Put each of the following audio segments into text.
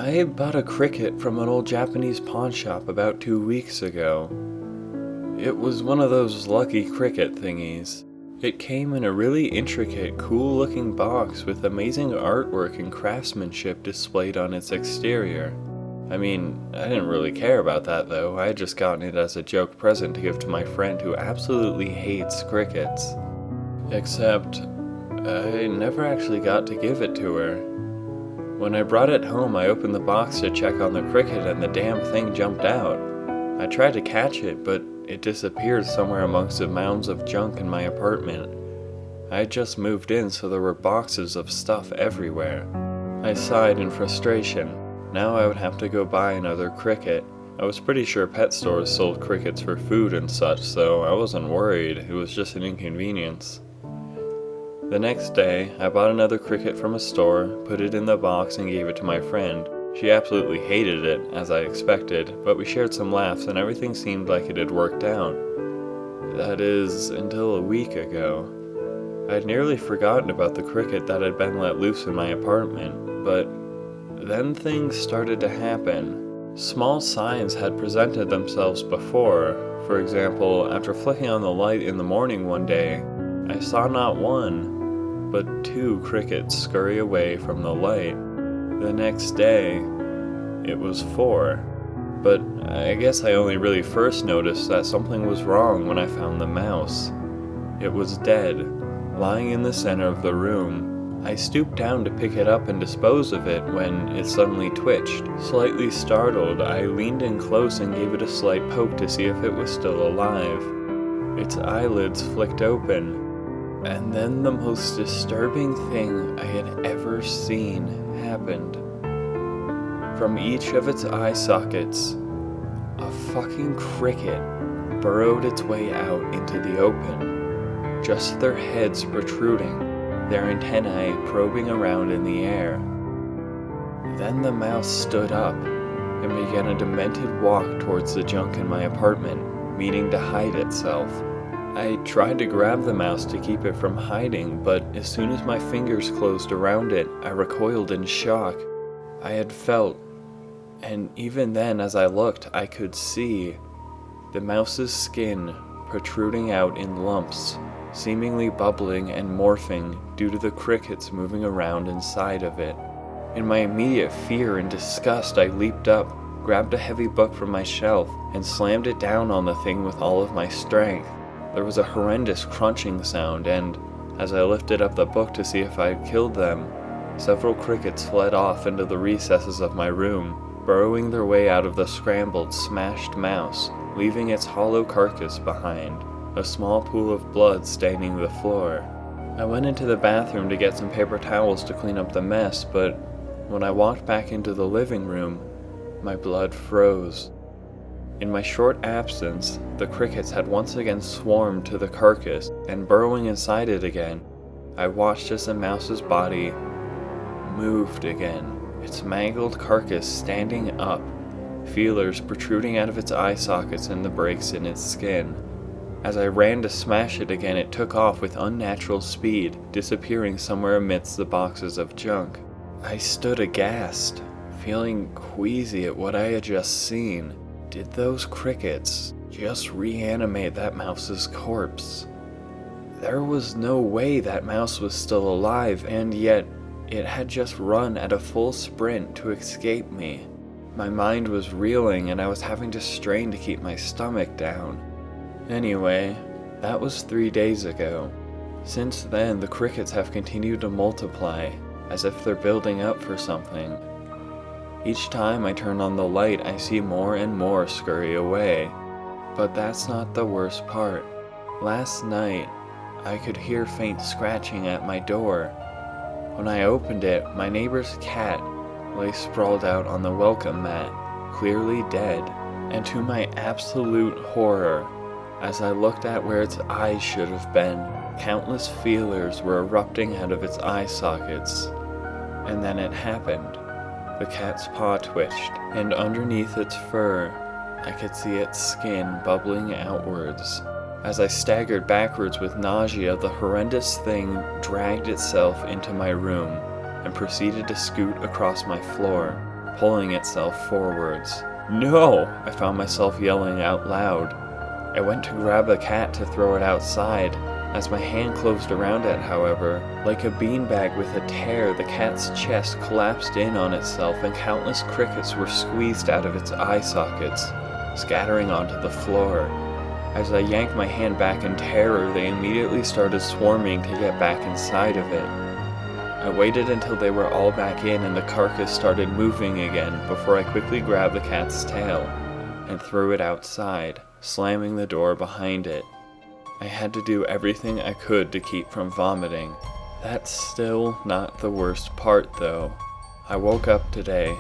I bought a cricket from an old Japanese pawn shop about 2 weeks ago. It was one of those lucky cricket thingies. It came in a really intricate, cool-looking box with amazing artwork and craftsmanship displayed on its exterior. I mean, I didn't really care about that though. I had just gotten it as a joke present to give to my friend who absolutely hates crickets. Except, I never actually got to give it to her. When I brought it home, I opened the box to check on the cricket and the damn thing jumped out. I tried to catch it, but it disappeared somewhere amongst the mounds of junk in my apartment. I had just moved in, so there were boxes of stuff everywhere. I sighed in frustration. Now I would have to go buy another cricket. I was pretty sure pet stores sold crickets for food and such, so I wasn't worried. It was just an inconvenience. The next day, I bought another cricket from a store, put it in the box, and gave it to my friend. She absolutely hated it, as I expected, but we shared some laughs and everything seemed like it had worked out. That is, until a week ago. I had nearly forgotten about the cricket that had been let loose in my apartment, but then things started to happen. Small signs had presented themselves before. For example, after flicking on the light in the morning one day, I saw not one, but 2 crickets scurry away from the light. The next day, it was 4. But I guess I only really first noticed that something was wrong when I found the mouse. It was dead, lying in the center of the room. I stooped down to pick it up and dispose of it when it suddenly twitched. Slightly startled, I leaned in close and gave it a slight poke to see if it was still alive. Its eyelids flicked open. And then the most disturbing thing I had ever seen happened. From each of its eye sockets, a fucking cricket burrowed its way out into the open, just their heads protruding, their antennae probing around in the air. Then the mouse stood up and began a demented walk towards the junk in my apartment, meaning to hide itself. I tried to grab the mouse to keep it from hiding, but as soon as my fingers closed around it, I recoiled in shock. I had felt, and even then as I looked, I could see the mouse's skin protruding out in lumps, seemingly bubbling and morphing due to the crickets moving around inside of it. In my immediate fear and disgust, I leaped up, grabbed a heavy book from my shelf, and slammed it down on the thing with all of my strength. There was a horrendous crunching sound, and as I lifted up the book to see if I had killed them, several crickets fled off into the recesses of my room, burrowing their way out of the scrambled, smashed mouse, leaving its hollow carcass behind, a small pool of blood staining the floor. I went into the bathroom to get some paper towels to clean up the mess, but when I walked back into the living room, my blood froze. In my short absence, the crickets had once again swarmed to the carcass, and burrowing inside it again, I watched as the mouse's body moved again, its mangled carcass standing up, feelers protruding out of its eye sockets and the breaks in its skin. As I ran to smash it again, it took off with unnatural speed, disappearing somewhere amidst the boxes of junk. I stood aghast, feeling queasy at what I had just seen. Did those crickets just reanimate that mouse's corpse? There was no way that mouse was still alive, and yet it had just run at a full sprint to escape me. My mind was reeling and I was having to strain to keep my stomach down. Anyway, that was 3 days ago. Since then, the crickets have continued to multiply, as if they're building up for something. Each time I turn on the light, I see more and more scurry away. But that's not the worst part. Last night, I could hear faint scratching at my door. When I opened it, my neighbor's cat lay sprawled out on the welcome mat, clearly dead. And to my absolute horror, as I looked at where its eyes should have been, countless feelers were erupting out of its eye sockets. And then it happened. The cat's paw twitched, and underneath its fur, I could see its skin bubbling outwards. As I staggered backwards with nausea, the horrendous thing dragged itself into my room and proceeded to scoot across my floor. pulling itself forwards. "No!" I found myself yelling out loud. I went to grab a cat to throw it outside. As my hand closed around it, however, like a beanbag with a tear, the cat's chest collapsed in on itself and countless crickets were squeezed out of its eye sockets, scattering onto the floor. As I yanked my hand back in terror, they immediately started swarming to get back inside of it. I waited until they were all back in and the carcass started moving again before I quickly grabbed the cat's tail and threw it outside, slamming the door behind it. I had to do everything I could to keep from vomiting. That's still not the worst part though. I woke up today,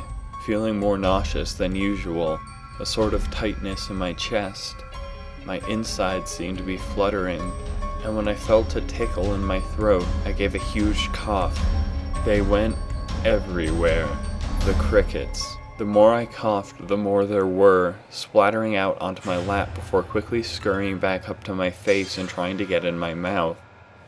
feeling more nauseous than usual, a sort of tightness in my chest. My insides seemed to be fluttering, and when I felt a tickle in my throat, I gave a huge cough. They went everywhere. The crickets. The more I coughed, the more there were, splattering out onto my lap before quickly scurrying back up to my face and trying to get in my mouth.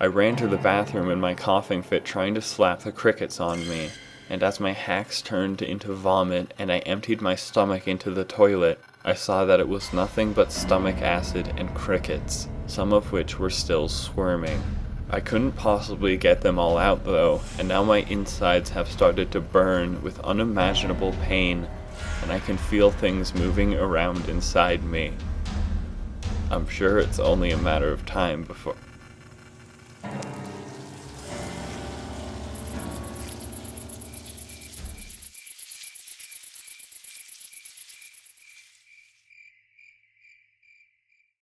I ran to the bathroom in my coughing fit trying to slap the crickets on me, and as my hacks turned into vomit and I emptied my stomach into the toilet, I saw that it was nothing but stomach acid and crickets, some of which were still squirming. I couldn't possibly get them all out though, and now my insides have started to burn with unimaginable pain, and I can feel things moving around inside me. I'm sure it's only a matter of time before